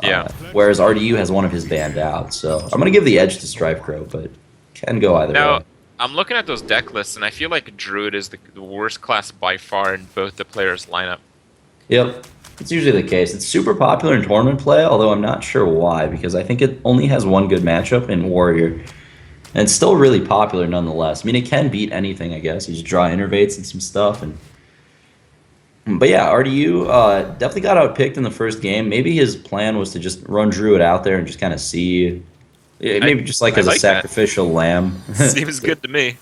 Yeah. Whereas RDU has one of his banned out. So I'm going to give the edge to StrifeCro, but can go either Now, way. I'm looking at those deck lists, and I feel like Druid is the worst class by far in both the players' lineup. Yep, it's usually the case. It's super popular in tournament play, although I'm not sure why, because I think it only has one good matchup in Warrior. And it's still really popular nonetheless. I mean, it can beat anything, I guess. You just draw innervates and some stuff. But yeah, RDU definitely got outpicked in the first game. Maybe his plan was to just run Druid out there and just kind of see, I maybe just like I as a like that. sacrificial lamb. Seems good to me.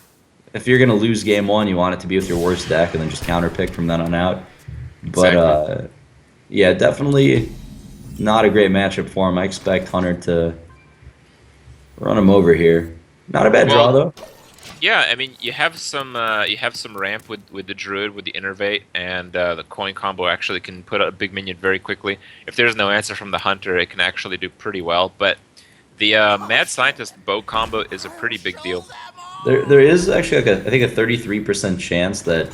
If you're gonna lose game one, you want it to be with your worst deck, and then just counterpick from then on out. But Exactly. yeah, definitely not a great matchup for him. I expect Hunter to run him over here. Not a bad draw Well, though. yeah, I mean, you have some ramp with the Druid with the Innervate, and the coin combo actually can put a big minion very quickly. If there's no answer from the Hunter, it can actually do pretty well. But the Mad Scientist bow combo is a pretty big deal. There is actually like I think a 33% chance that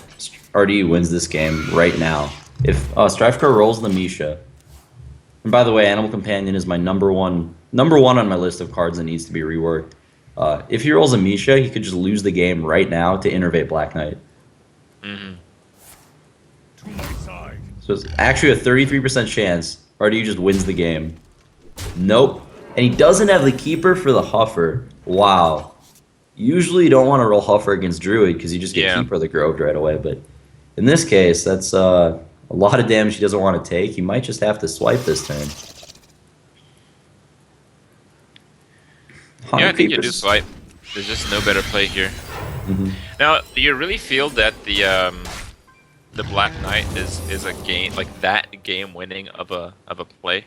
RDU wins this game right now. If StrifeCro rolls the Misha, and by the way, Animal Companion is my number one on my list of cards that needs to be reworked. If he rolls a Misha, he could just lose the game right now to Innervate Black Knight. Hmm. So it's actually a 33% chance RDU just wins the game. Nope. And he doesn't have the Keeper for the Huffer. Wow. Usually you don't want to roll Huffer against Druid because you just get Yeah. Keeper of the Groved right away. But in this case, that's a lot of damage he doesn't want to take. He might just have to swipe this turn. Yeah, Hunter I think you do Keepers. swipe. There's just no better play here. Mhm. Now, do you really feel that the Black Knight is a game like that game winning of a play?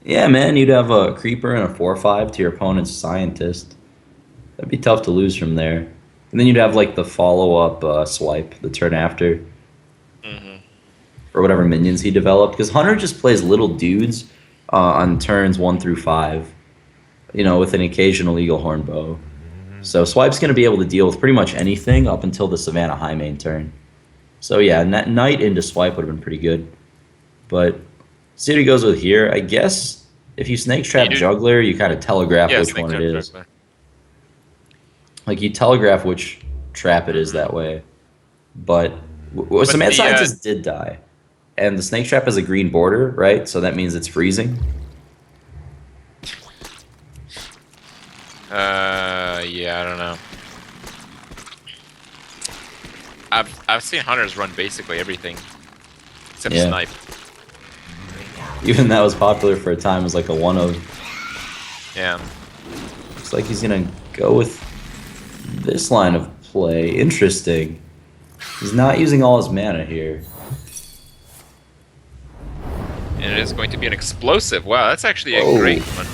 Yeah, man, you'd have a Creeper and a 4/5 to your opponent's Scientist. That'd be tough to lose from there. And then you'd have like the follow-up swipe the turn after. Hmm. Or whatever minions he developed. Because Hunter just plays little dudes on turns 1 through 5, with an occasional Eagle Horn bow. So Swipe's going to be able to deal with pretty much anything up until the Savannah High main turn. So yeah, Knight into Swipe would have been pretty good. But see what he goes with here. I guess if you Snake You Trap do, Juggler, you kind of telegraph yeah, which Snake one it Trap is. Juggler. Like you telegraph which trap it is that way. But But some Mad the Scientist did die. And the Snake Trap has a green border, right? So that means it's freezing. yeah, I don't know. I've seen hunters run basically everything except Yeah. snipe. Even that was popular for a time as like a one of. Yeah. Looks like he's gonna go with this line of play. Interesting. He's not using all his mana here. And it is going to be an explosive. Wow, that's actually a Whoa. great one.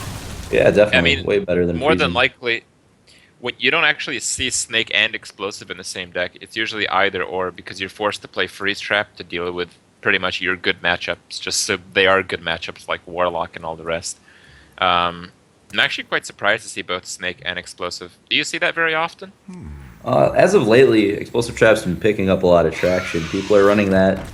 Yeah, definitely. I mean, Way better than more than freezing. likely, when you don't actually see Snake and Explosive in the same deck, it's usually either or because you're forced to play Freeze Trap to deal with pretty much your good matchups, just so they are good matchups like Warlock and all the rest. I'm actually quite surprised to see both Snake and Explosive. Do you see that very often? As of lately, Explosive Trap's been picking up a lot of traction. People are running that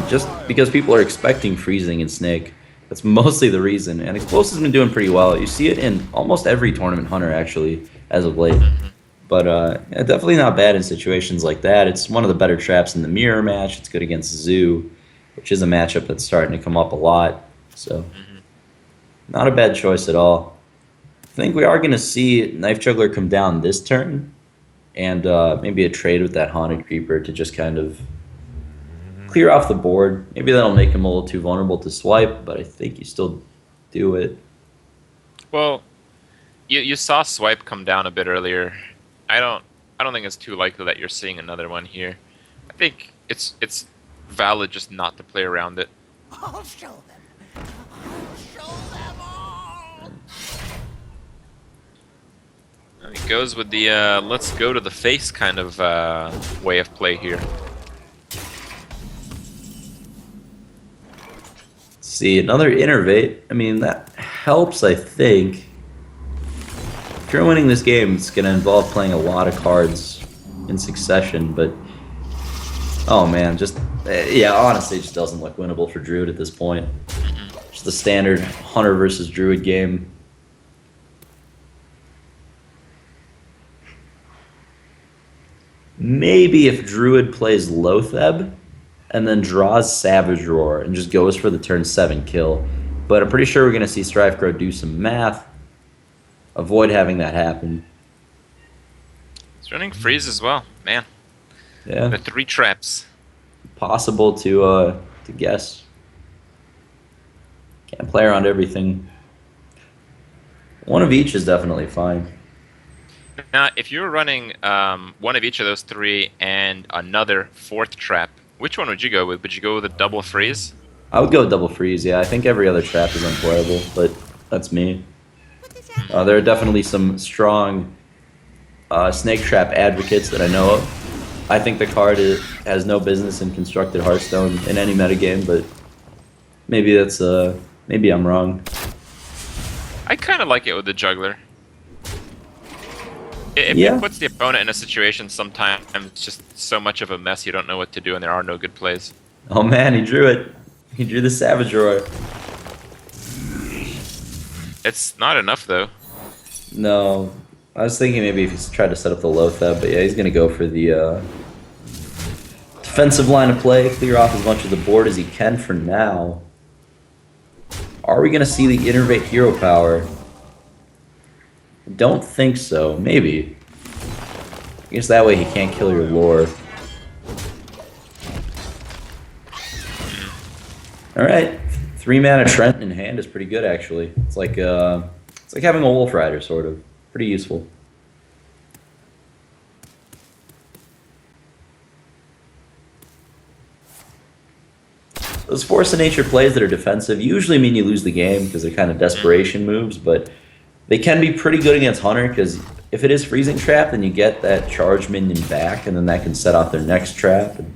just because people are expecting freezing in Snake. That's mostly the reason. And Explosive's been doing pretty well. You see it in almost every tournament Hunter, actually, as of late. But yeah, definitely not bad in situations like that. It's one of the better traps in the mirror match. It's good against Zoo, which is a matchup that's starting to come up a lot. So, not a bad choice at all. I think we are going to see Knife Juggler come down this turn. And maybe a trade with that Haunted Creeper to just kind of clear off the board. Maybe that'll make him a little too vulnerable to swipe, but I think you still do it. Well, you saw Swipe come down a bit earlier. I don't think it's too likely that you're seeing another one here. I think it's valid just not to play around it. I'll show them. I'll show them all. It goes with the let's go to the face kind of way of play here. See, another Innervate. I mean, that helps, I think. If you're winning this game, it's going to involve playing a lot of cards in succession, but... Oh, man, just... Yeah, honestly, it just doesn't look winnable for Druid at this point. Just the standard Hunter versus Druid game. Maybe if Druid plays Lotheb and then draws Savage Roar and just goes for the turn 7 kill. But I'm pretty sure we're going to see StrifeCro do some math. Avoid having that happen. He's running freeze as well, man. Yeah. The 3 traps. Possible to guess. Can't play around everything. One of each is definitely fine. Now, if you're running one of each of those 3 and another 4th trap, which one would you go with? Would you go with a double freeze? I would go double freeze, yeah. I think every other trap is unplayable, but that's me. There are definitely some strong snake trap advocates that I know of. I think the card has no business in constructed Hearthstone in any metagame, but maybe that's maybe I'm wrong. I kind of like it with the juggler. If Yeah. it puts the opponent in a situation sometimes it's just so much of a mess you don't know what to do and there are no good plays. Oh man, he drew it. He drew the Savage Roar. It's not enough though. No, I was thinking maybe if he's tried to set up the Lotheb, but yeah, he's gonna go for the defensive line of play, clear off as much of the board as he can for now. Are we gonna see the Innervate Hero Power? Don't think so. Maybe. I guess that way he can't kill your lore. All right, 3-mana Trent in hand is pretty good actually. It's like having a Wolf Rider sort of. Pretty useful. Those Force of Nature plays that are defensive usually mean you lose the game because they're kind of desperation moves, but they can be pretty good against Hunter because if it is Freezing Trap, then you get that charge minion back, and then that can set off their next trap. And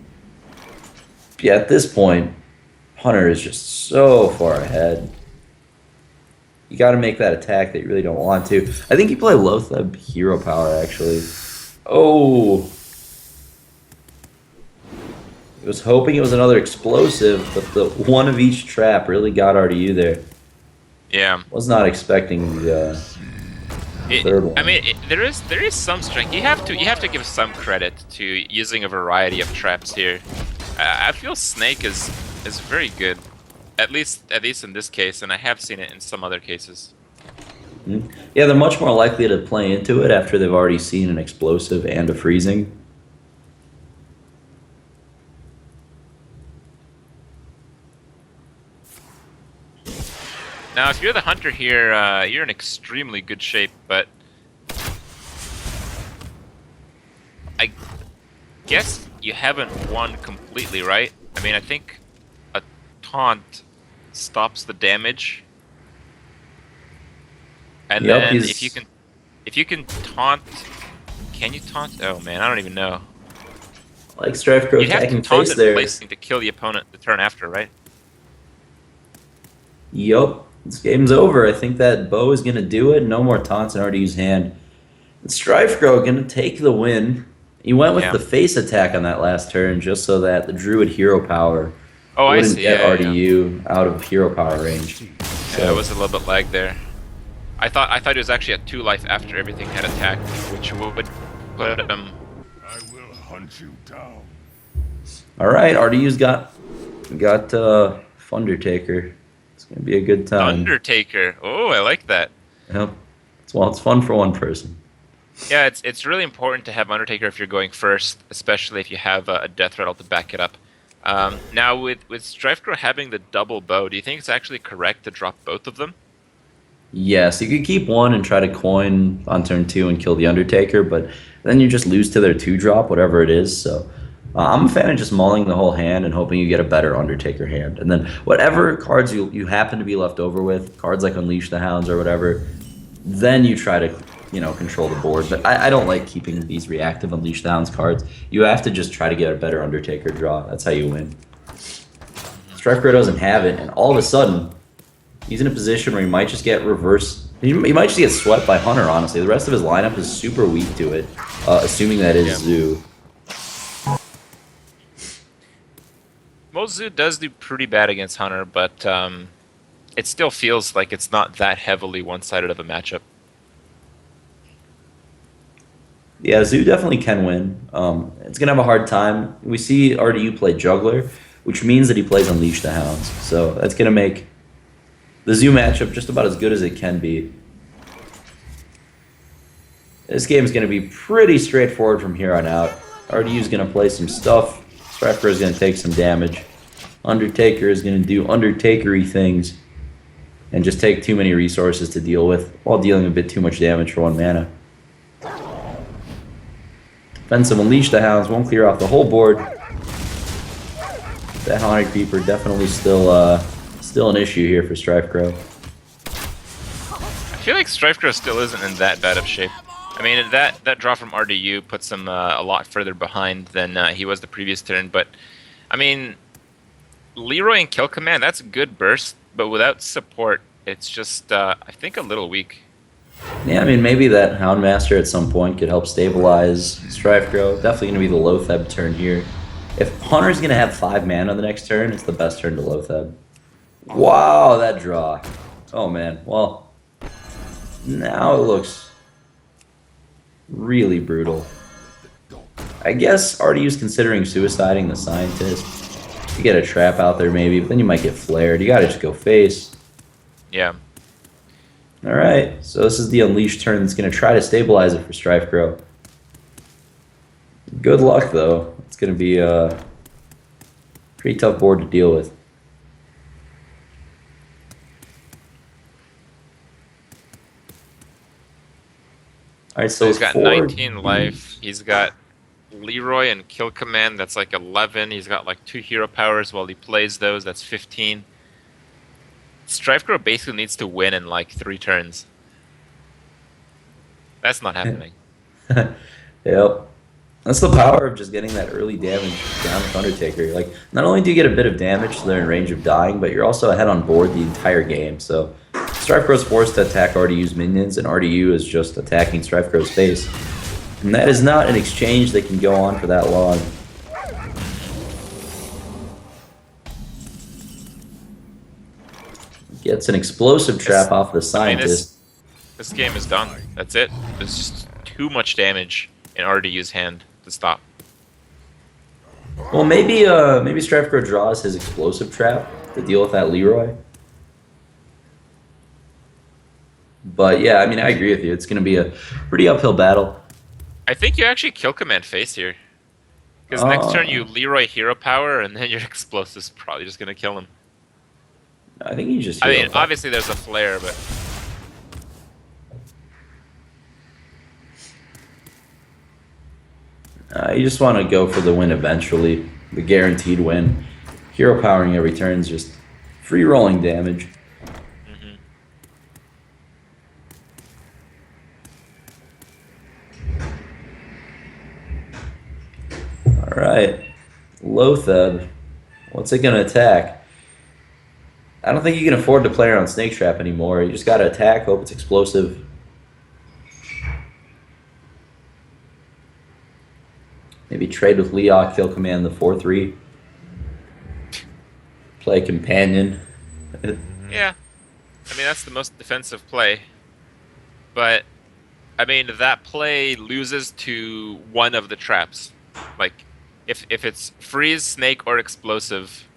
yeah, at this point, Hunter is just so far ahead. You got to make that attack that you really don't want to. I think you play Lotheb Hero Power, actually. Oh! I was hoping it was another explosive, but the one of each trap really got RDU there. Yeah. Was not expecting the third one. I mean, there is some strength. You have to give some credit to using a variety of traps here. I feel Snake is very good, at least in this case, and I have seen it in some other cases. Mm-hmm. Yeah, they're much more likely to play into it after they've already seen an explosive and a freezing. Now, if you're the hunter here, you're in extremely good shape, but I guess you haven't won completely, right? I mean, I think a taunt stops the damage, and Yep, then if you can taunt, can you taunt? Oh man, I don't even know. Like StrifeCro You'd have to attacking taunt face it there. placing to kill the opponent the turn after, right? Yup, this game's over. I think that bow is going to do it. No more taunts in RDU's hand. And StrifeCro going to take the win. He went with the face attack on that last turn just so that the Druid Hero Power wouldn't get RDU out of Hero Power range. So Yeah, it was a little bit lag there. I thought it was actually at 2 life after everything had attacked, which would put him. I will hunt you down. all right, RDU's got Thundertaker. It's going to be a good time. Undertaker. Oh, I like that. Yep. It's fun for one person. Yeah, it's really important to have Undertaker if you're going first, especially if you have a death rattle to back it up. Now, with StrifeCro having the double bow, do you think it's actually correct to drop both of them? Yes, you could keep one and try to coin on turn 2 and kill the Undertaker, but then you just lose to their 2-drop, whatever it is. So I'm a fan of just mulling the whole hand and hoping you get a better Undertaker hand. And then whatever cards you happen to be left over with, cards like Unleash the Hounds or whatever, then you try to control the board. But I don't like keeping these reactive Unleash the Hounds cards. You have to just try to get a better Undertaker draw. That's how you win. StrifeCro doesn't have it, and all of a sudden, he's in a position where he might just get reverse. He might just get swept by Hunter, honestly. The rest of his lineup is super weak to it, assuming that is Zoo. Well, Zoo does do pretty bad against Hunter, but it still feels like it's not that heavily one-sided of a matchup. Yeah, Zoo definitely can win. It's gonna have a hard time. We see RDU play Juggler, which means that he plays Unleash the Hounds. So that's gonna make the Zoo matchup just about as good as it can be. This game is gonna be pretty straightforward from here on out. RDU is gonna play some stuff. StrifeCro is gonna take some damage. Undertaker is gonna do Undertaker-y things and just take too many resources to deal with while dealing a bit too much damage for 1 mana. Defensive Unleash the Hounds won't clear off the whole board. That Haunted Creeper definitely still an issue here for StrifeCro. I feel like StrifeCro still isn't in that bad of shape. I mean, that draw from RDU puts him a lot further behind than he was the previous turn, but I mean, Leroy and Kill Command, that's a good burst, but without support, it's just, I think, a little weak. Yeah, I mean, maybe that Houndmaster at some point could help stabilize StrifeCro. Definitely going to be the Loatheb turn here. If Hunter's going to have 5 mana the next turn, it's the best turn to Loatheb. Wow, that draw. Oh, man. Well, now it looks really brutal. I guess RDU's considering suiciding the Scientist. You get a trap out there maybe, but then you might get flared. You gotta just go face. Yeah. Alright, so this is the Unleash turn that's going to try to stabilize it for StrifeCro. Good luck, though. It's going to be a pretty tough board to deal with. Alright, so He's got 19 life. He's got Leroy and Kill Command, that's like 11. He's got like 2 hero powers while he plays those, that's 15. StrifeCro basically needs to win in like 3 turns. That's not happening. Yep. That's the power of just getting that early damage down with Undertaker. Like, not only do you get a bit of damage so they're in range of dying, but you're also ahead on board the entire game. So StrifeCro's forced to attack RDU's minions, and RDU is just attacking StrifeCro's face. And that is not an exchange that can go on for that long. Gets an explosive trap off the Scientist. This game is done. That's it. There's just too much damage in RDU's hand to stop. Well, maybe StrifeCro draws his explosive trap to deal with that Leroy. But yeah, I mean, I agree with you. It's going to be a pretty uphill battle. I think you actually Kill Command face here. Because next turn you Leroy hero power, and then your explosive's probably just going to kill him. I think you just. I mean, obviously there's a flare, but you just want to go for the win eventually, the guaranteed win. Hero powering every turn is just free rolling damage. All right, Loatheb. What's it gonna attack? I don't think you can afford to play around Snake Trap anymore. You just gotta attack, hope it's explosive. Maybe trade with Leok, Kill Command the 4/3. Play Companion. yeah. I mean, that's the most defensive play. But, I mean, that play loses to one of the traps. Like, if it's freeze, snake, or explosive,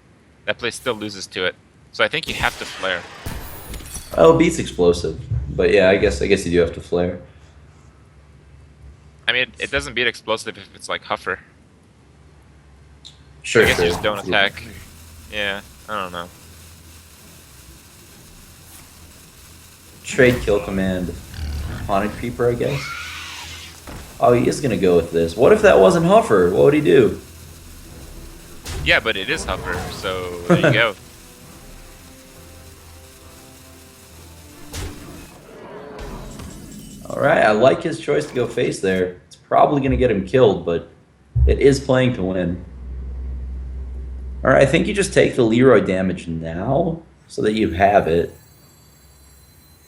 that play still loses to it. So I think you have to flare. Oh, it beats explosive, but yeah, I guess you do have to flare. I mean, it doesn't beat explosive if it's like Huffer. Sure. I guess you just don't attack. Yeah, I don't know. Trade Kill Command, Haunted Creeper, I guess. Oh, he is gonna go with this. What if that wasn't Huffer? What would he do? Yeah, but it is Huffer, so there you go. Alright, I like his choice to go face there. It's probably going to get him killed, but it is playing to win. Alright, I think you just take the Leroy damage now, so that you have it.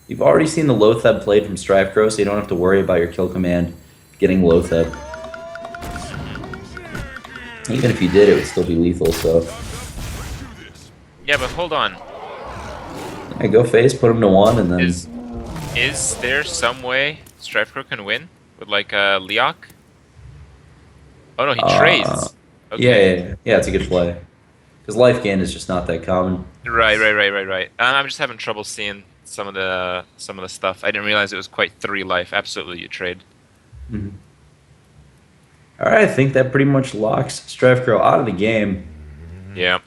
You've already seen the Loatheb played from StrifeCro, so you don't have to worry about your Kill Command getting Loatheb. Even if you did, it would still be lethal, so... Yeah, but hold on. Hey, go face, put him to 1, and then... Is there some way StrifeCro can win with like Leok? Oh no, he trades. Yeah, Okay. yeah, it's a good play. Because life gain is just not that common. Right. I'm just having trouble seeing some of the stuff. I didn't realize it was quite 3 life. Absolutely, you trade. Mhm. All right, I think that pretty much locks StrifeCro out of the game. Yeah.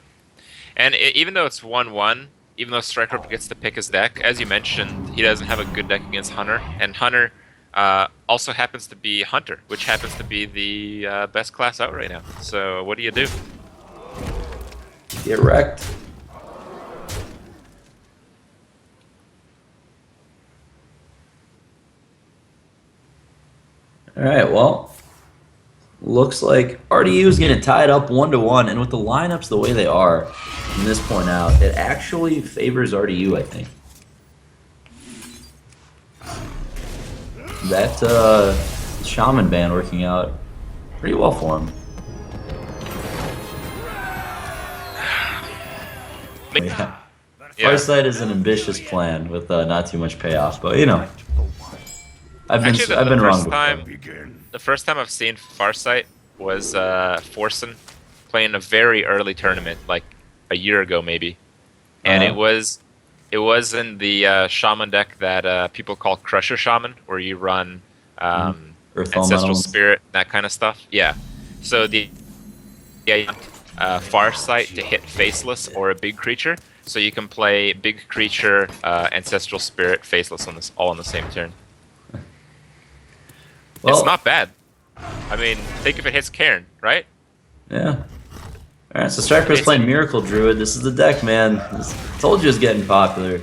And even though it's 1-1, even though StrifeCro gets to pick his deck, as you mentioned, he doesn't have a good deck against Hunter, and Hunter also happens to be Hunter, which happens to be the best class out right now. So what do you do? Get wrecked. All right, well, looks like RDU is going to tie it up 1-1, and with the lineups the way they are from this point out, it actually favors RDU, I think. That Shaman ban working out pretty well for him. Yeah. Yeah. Farsight is an ambitious plan with not too much payoff, but you know, I've been wrong before. The first time I've seen Farsight was Forsen playing a very early tournament, like a year ago maybe, and it was in the Shaman deck that people call Crusher Shaman, where you run Earth Ancestral Elementals. Spirit, that kind of stuff. Yeah. So you want Farsight to hit Faceless or a big creature, so you can play big creature, Ancestral Spirit, Faceless on this all on the same turn. Well, It's not bad. I mean, think if it hits Cairn, right? yeah. All right, so StrifeCro's playing Miracle Druid. This is the deck, man. Told you it's getting popular.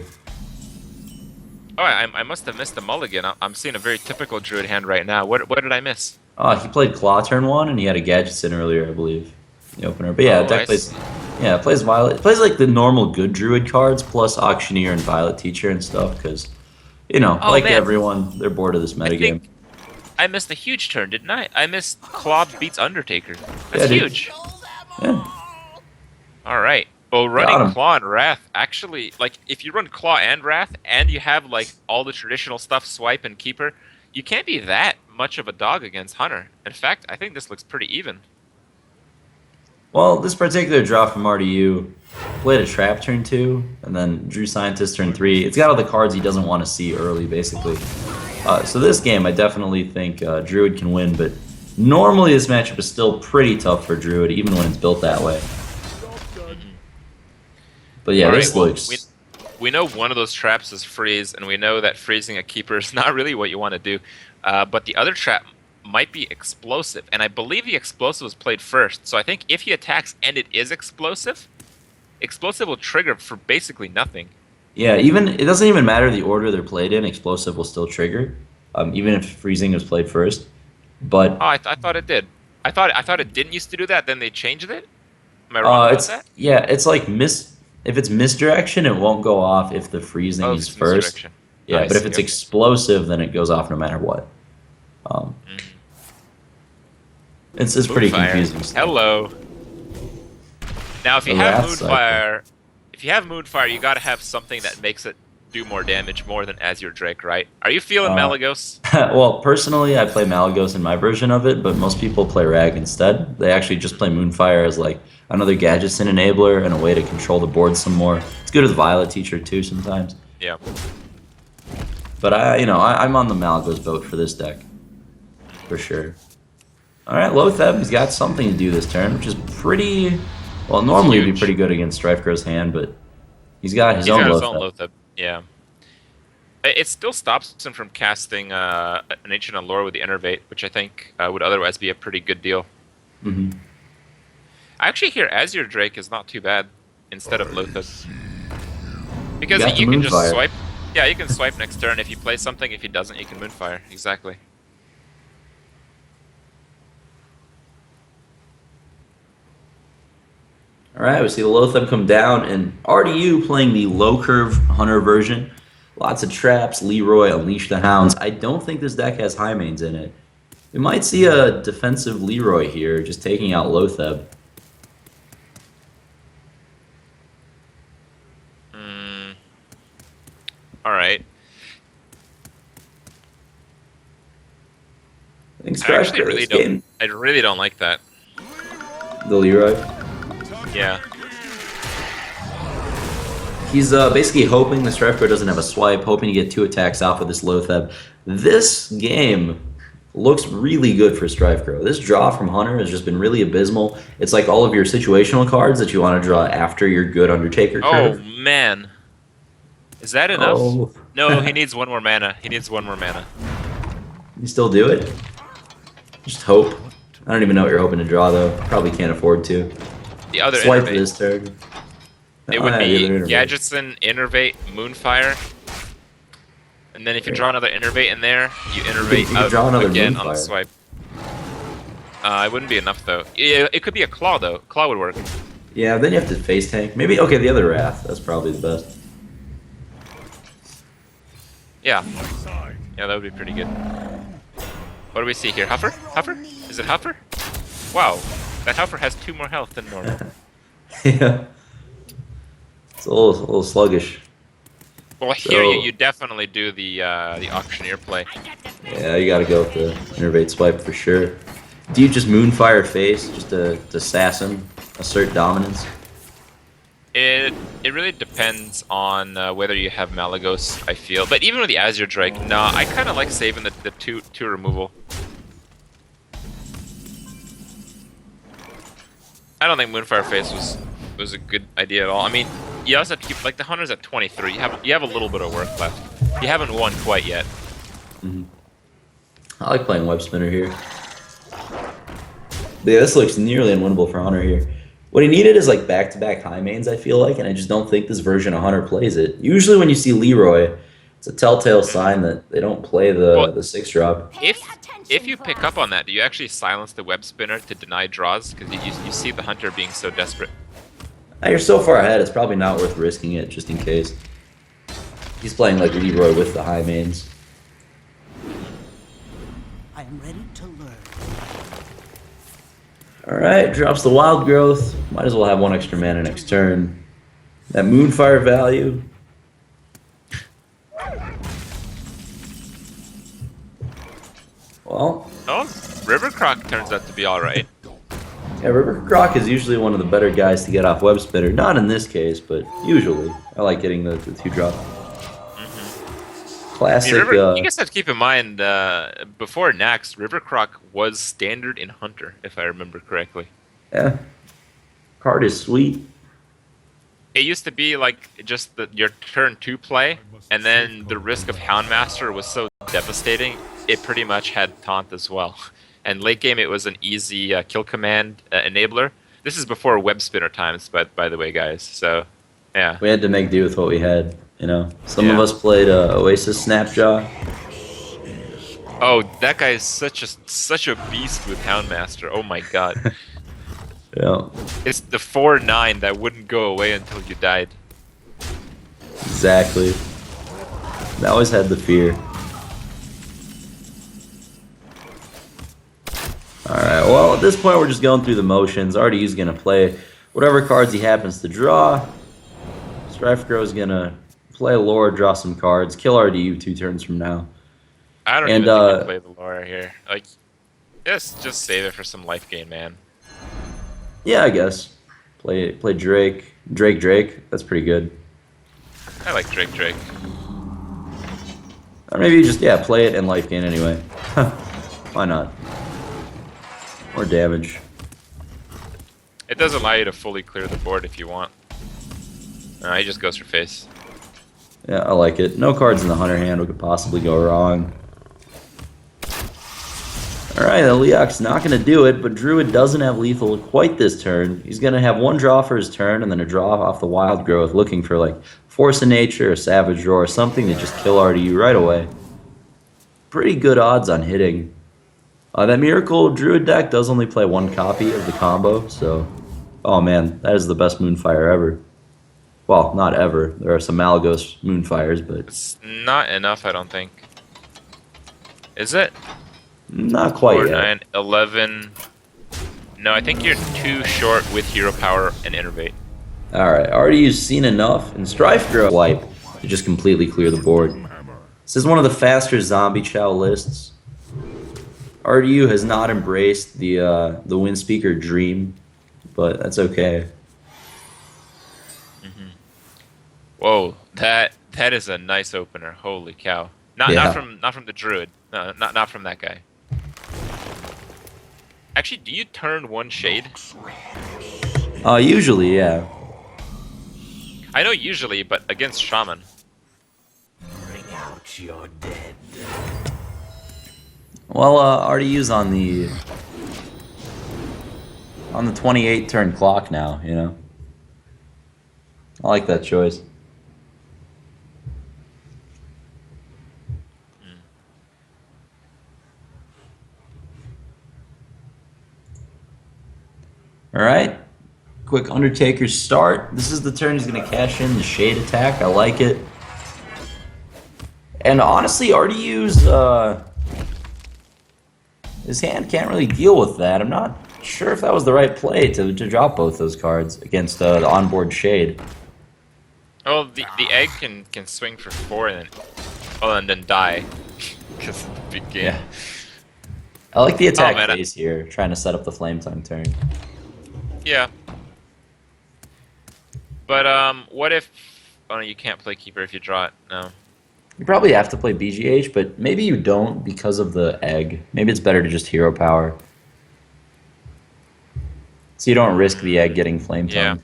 Oh, I must have missed the mulligan. I'm seeing a very typical Druid hand right now. What did I miss? Oh, he played Claw turn 1, and he had a Gadgets in earlier, I believe, the opener. But yeah, Oh, deck I plays. see. Yeah, it plays Violet. It plays like the normal good Druid cards plus Auctioneer and Violet Teacher and stuff. Because, you know, Oh, like man. everyone, they're bored of this I metagame. think I missed a huge turn, didn't I? I missed Claw beats Undertaker. That's Yeah, dude. huge. Yeah. All right. Well, Got running him. Claw and Wrath, actually, like, if you run Claw and Wrath, and you have, like, all the traditional stuff, Swipe and Keeper, you can't be that much of a dog against Hunter. In fact, I think this looks pretty even. Well, this particular draw from RDU played a Trap turn 2, and then drew Scientist turn 3. It's got all the cards he doesn't want to see early, basically. So this game, I definitely think Druid can win, but normally this matchup is still pretty tough for Druid, even when it's built that way. But yeah, All this right, well, looks... we know one of those traps is freeze, and we know that freezing a keeper is not really what you want to do. But the other trap might be explosive, and I believe the explosive was played first. So I think if he attacks and it is explosive, explosive will trigger for basically nothing. Yeah, even it doesn't even matter the order they're played in, Explosive will still trigger, even if Freezing was played first. But Oh, I thought it did. I thought it didn't used to do that. Then they changed it. Am I wrong about that? yeah, it's like if it's misdirection, it won't go off if the Freezing Oh, is it's first. misdirection. Yeah, I but if see, it's okay. explosive, then it goes off no matter what. It's pretty Moonfire. confusing. Hello. Now, if you The have Wrath Moonfire, you gotta have something that makes it do more damage more than Azure Drake, right? Are you feeling Malagos? Well, personally, I play Malagos in my version of it, but most people play Rag instead. They actually just play Moonfire as like another Gadgetzin enabler and a way to control the board some more. It's good with Violet Teacher too sometimes. Yeah. But I'm on the Malagos boat for this deck, for sure. All right, Lotheb, he's got something to do this turn, which is pretty. Well, normally it'd be Huge. pretty good against StrifeCro's hand, but he's got his He's own got his Lotheb. own Lotheb. Yeah. It still stops him from casting an Ancient Allure with the Innervate, which I think would otherwise be a pretty good deal. Mm-hmm. I actually hear Azure Drake is not too bad instead of Lotheb. Because got the you can just Moonfire. swipe. Yeah, you can swipe next turn if he plays something. If he doesn't, you can Moonfire. Exactly. All right, we see the Lotheb come down, and RDU playing the low curve Hunter version. Lots of traps, Leroy, Unleash the Hounds. I don't think this deck has high mains in it. We might see a defensive Leroy here, just taking out Lotheb. I think I actually StrifeCro really this don't. game, I really don't like that. the Leroy. Yeah. He's basically hoping the StrifeCro doesn't have a swipe, hoping to get 2 attacks off with this Lotheb. This game looks really good for StrifeCro. This draw from Hunter has just been really abysmal. It's like all of your situational cards that you want to draw after your good Undertaker Oh curve. man, is that enough? Oh. No, he needs one more mana. He needs one more mana. You still do it? Just hope. I don't even know what you're hoping to draw, though. Probably can't afford to. The other Swipe innervate. this turn. It Oh, would yeah, be the other innervate. Gadgetzin, Innervate, Moonfire. And then if you draw another Innervate in there, you Innervate You could draw another again on the Moonfire. swipe. It wouldn't be enough though. It could be a Claw though. Claw would work. Yeah, then you have to face tank. Maybe, okay, the other Wrath. That's probably the best. Yeah. My side. Yeah, that would be pretty good. What do we see here? Huffer? Huffer? Is it Huffer? Wow. That Huffer has 2 more health than normal. Yeah. It's a little sluggish. Well, here So- you definitely do the Auctioneer play. Yeah, you gotta go with the Innervate swipe for sure. Do you just Moonfire face just to sass him? Assert dominance? It really depends on whether you have Malagos, I feel. But even with the Azure Drake, nah, I kind of like saving the two removal. I don't think Moonfire Face was a good idea at all. I mean, you also have to keep, like, the Hunter's at 23. You have a little bit of work left. You haven't won quite yet. I like playing Web Spinner here. Yeah, this looks nearly unwinnable for Hunter here. What he needed is like back-to-back high mains, I feel like, and I just don't think this version of Hunter plays it. Usually when you see Leroy, it's a telltale sign that they don't play the 6-drop. If you pick up on that, do you actually silence the Web Spinner to deny draws? Because you see the Hunter being so desperate. You're so far ahead, it's probably not worth risking it, just in case. He's playing like Leroy with the high mains. I am ready to learn. Alright, drops the Wild Growth. Might as well have 1 extra mana next turn. That Moonfire value. Well, Oh, River Croc turns out to be alright. yeah, River Croc is usually one of the better guys to get off Web Spinner. Not in this case, but usually. I like getting the 2-drop. Classic. You guys have to keep in mind, before Nax, River Croc was standard in Hunter, if I remember correctly. Yeah. Card is sweet. It used to be like just your turn 2 play, and then the risk of Houndmaster was so devastating, it pretty much had taunt as well. And late game, it was an easy kill command enabler. This is before Web Spinner times, by the way, guys. So, yeah. We had to make do with what we had, you know. Some of Yeah. us played Oasis Snapjaw. Oh, that guy is such a beast with Houndmaster. Oh my god. Yeah, It's the 4/9 that wouldn't go away until you died. exactly. I always had the fear. Alright, well, at this point we're just going through the motions. RDU's gonna play whatever cards he happens to draw. StrifeCro's gonna play lore, draw some cards, kill RDU 2 turns from now. I don't And, even think we play the lore here. Like, just save it for some life gain, man. Yeah, I guess. Play Drake. Drake. That's pretty good. I like Drake. Or maybe you just, yeah, play it and life gain anyway. Why not? More damage. It does allow you to fully clear the board if you want. He just goes for face. Yeah, I like it. No cards in the Hunter hand. What could possibly go wrong? Alright, the Leok's not going to do it, but Druid doesn't have lethal quite this turn. He's going to have 1 draw for his turn and then a draw off the Wild Growth, looking for like Force of Nature or Savage Roar, something to just kill RDU right away. Pretty good odds on hitting. That Miracle Druid deck does only play 1 copy of the combo, so... Oh man, that is the best Moonfire ever. Well, not ever. There are some Malagos Moonfires, but... It's not enough, I don't think. Is it? Not quite 4, yet. 9, 11. No, I think you're too short with Hero Power and Innervate. Alright, RDU's seen enough, and StrifeCro wipe to just completely clear the board. This is one of the faster zombie chow lists. RDU has not embraced the wind speaker dream, but that's okay. Whoa, that is a nice opener. Holy cow! Not Yeah. not from the druid. No, not from that guy. Actually, do you turn one shade? Usually, yeah. I know usually, but against shaman. Bring out your dead. Well, RDU's on the 28 turn clock now. You know, I like that choice. All right. Quick Undertaker's start. This is the turn he's going to cash in the Shade attack. I like it. And honestly, RDU's his hand can't really deal with that. I'm not sure if that was the right play to drop both those cards against the onboard Shade. Oh, the egg can swing for 4 and then die because of the big game. Yeah. I like the attack man, phase here, trying to set up the Flame Tongue turn. Yeah. But what if? Oh no, you can't play keeper if you draw it. No. You probably have to play BGH, but maybe you don't because of the egg. Maybe it's better to just hero power. So you don't risk the egg getting Flame Tongue. Yeah.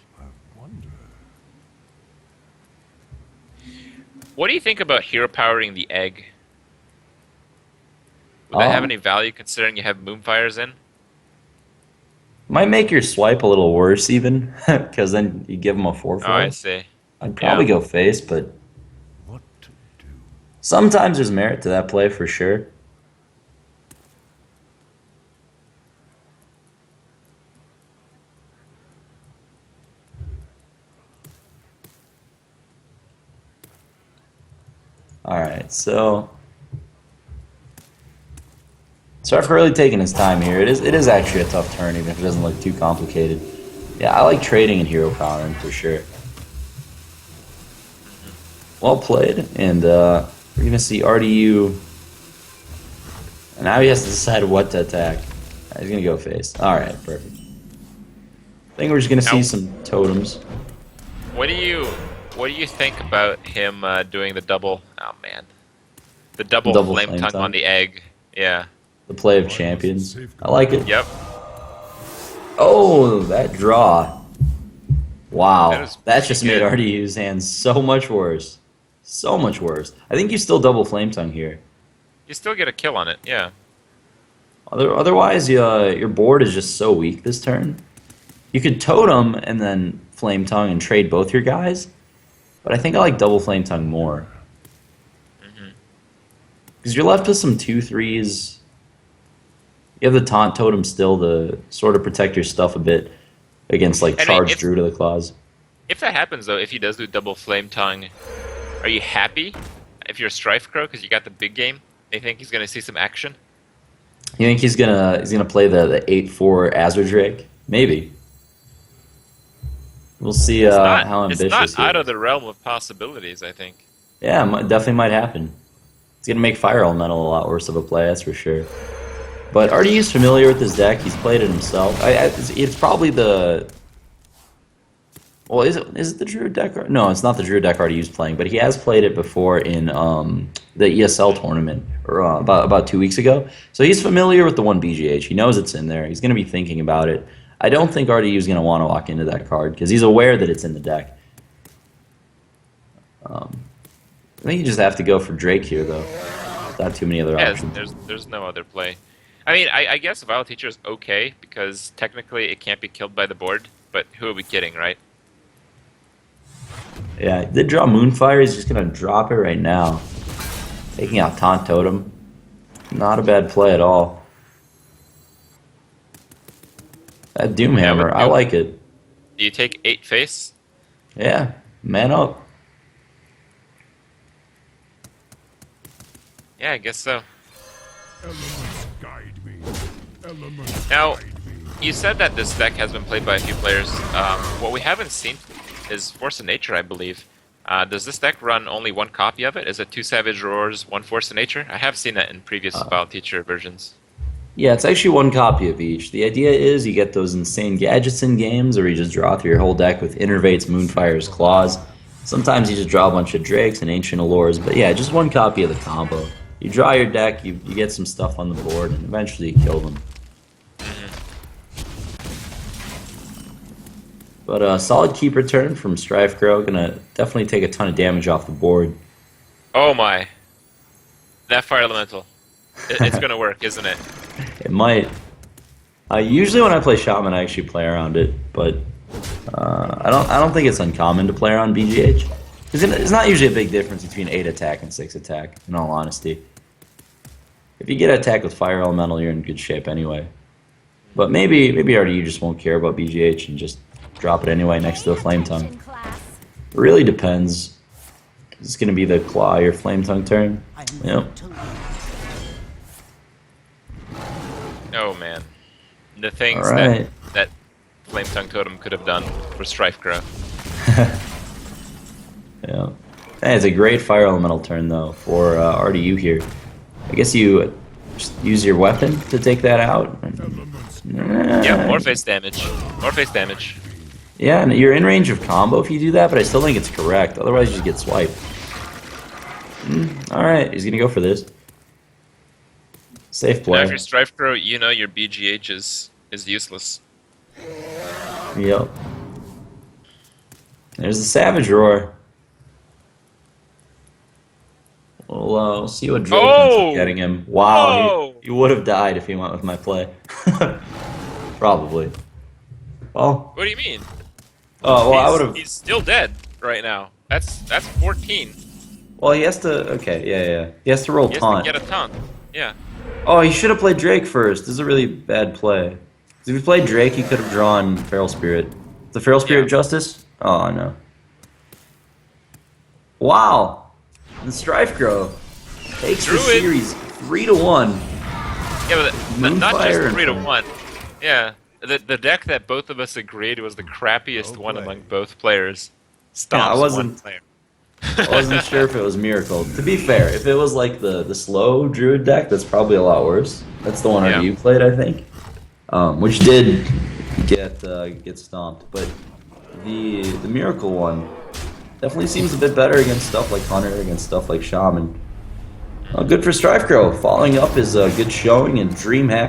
What do you think about hero powering the egg? Would that have any value considering you have Moonfires in? Might make your swipe a little worse even, because then you give him a 4/4. Oh, I see. I'd probably go face, but What to do? sometimes there's merit to that play for sure. Alright, so StrifeCro really taking his time here. It is actually a tough turn, even if it doesn't look too complicated. Yeah, I like trading and hero powering for sure. Well played, and we're gonna see RDU. And now he has to decide what to attack. He's gonna go face. Alright, perfect. I think we're just gonna see some totems. What do you think about him doing the double? Oh man, the double flame tongue on the egg. Yeah. The play of champions. I like it. Yep. Oh, that draw. Wow. That just made good. RDU's hands so much worse. So much worse. I think you still double Flame Tongue here. You still get a kill on it. Yeah. Otherwise, your board is just so weak this turn. You could totem and then Flame Tongue and trade both your guys. But I think I like double Flame Tongue more. Because you're left with some 2/3s. You have the Taunt Totem still to sort of protect your stuff a bit against like Charge Druid of the Claws. If that happens though, if he does do double flame tongue, are you happy? If you're StrifeCro because you got the big game, you think he's gonna see some action? You think he's gonna play the 8/4 Azure Drake? Maybe. We'll see how ambitious it's not he out is. of the realm of possibilities, I think. Yeah, definitely might happen. It's gonna make Fire Elemental a lot worse of a play, that's for sure. But RDU's familiar with this deck. He's played it himself. It's probably the. Well, is it the Druid deck? No, it's not the Druid deck RDU's playing, but he has played it before in the ESL tournament or about 2 weeks ago. So he's familiar with the one BGH. He knows it's in there. He's going to be thinking about it. I don't think RDU is going to want to walk into that card because he's aware that it's in the deck. I think you just have to go for Drake here, though. Not too many other options. There's no other play. I mean, I guess Vile Teacher is okay because technically it can't be killed by the board, but who are we kidding, right? Yeah, he did draw Moonfire. He's just going to drop it right now. Taking out Taunt Totem. Not a bad play at all. That Doomhammer, I like it. Do you take 8 face? Yeah, man up. Yeah, I guess so. Elements guide me. Elements Now, guide me. you said that this deck has been played by a few players. What we haven't seen is Force of Nature, I believe. Does this deck run only one copy of it? Is it 2 Savage Roars, 1 Force of Nature? I have seen that in previous Vile Teacher versions. Yeah, it's actually one copy of each. The idea is you get those insane gadgets in games, or you just draw through your whole deck with Innervates, Moonfire's, Claws. Sometimes you just draw a bunch of Drakes and Ancient Allures, but yeah, just one copy of the combo. You draw your deck, you get some stuff on the board, and eventually you kill them. But solid keep return from StrifeCro, gonna definitely take a ton of damage off the board. Oh my. That fire elemental. It's gonna work, isn't it? It might. Usually when I play Shaman, I actually play around it, but I don't think it's uncommon to play around BGH. Because it's not usually a big difference between 8 attack and 6 attack, in all honesty. If you get attacked with Fire Elemental, you're in good shape anyway. But maybe RDU just won't care about BGH and just drop it anyway next to the Flame Tongue. It really depends. Is this going to be the Claw or Flame Tongue turn? Yep. Oh man. The things Alright. that Flame Tongue Totem could have done for StrifeCro. Yeah. Hey, it's a great Fire Elemental turn, though, for RDU here. I guess you just use your weapon to take that out. Yeah, more face damage. More face damage. Yeah, and you're in range of combo if you do that, but I still think it's correct. Otherwise, you just get swiped. Alright, he's gonna go for this. Safe Now, play. if you're StrifeCro, you know your BGH is useless. Yep. There's the Savage Roar. We'll see what Drake ends up getting him. Wow, he would have died if he went with my play. Probably. Well. What do you mean? Oh, well, I would have. He's still dead right now. That's 14. Well, he has to. Okay, yeah. He has to roll He has taunt. to get a taunt. Yeah. Oh, he should have played Drake first. This is a really bad play. If he played Drake, he could have drawn Feral Spirit. The Feral Spirit Justice? Oh, no. Wow. And StrifeCro takes the series 3-1. Yeah, but not just Moonfire 3-1. Yeah. The deck that both of us agreed was the crappiest one among both players. Stomps one player. I wasn't sure if it was Miracle. To be fair, if it was like the slow Druid deck, that's probably a lot worse. That's the one RDU played, I think. Which did get stomped. But the Miracle one definitely seems a bit better against stuff like Hunter, against stuff like Shaman. Good for StrifeCro. Following up is a good showing in DreamHack.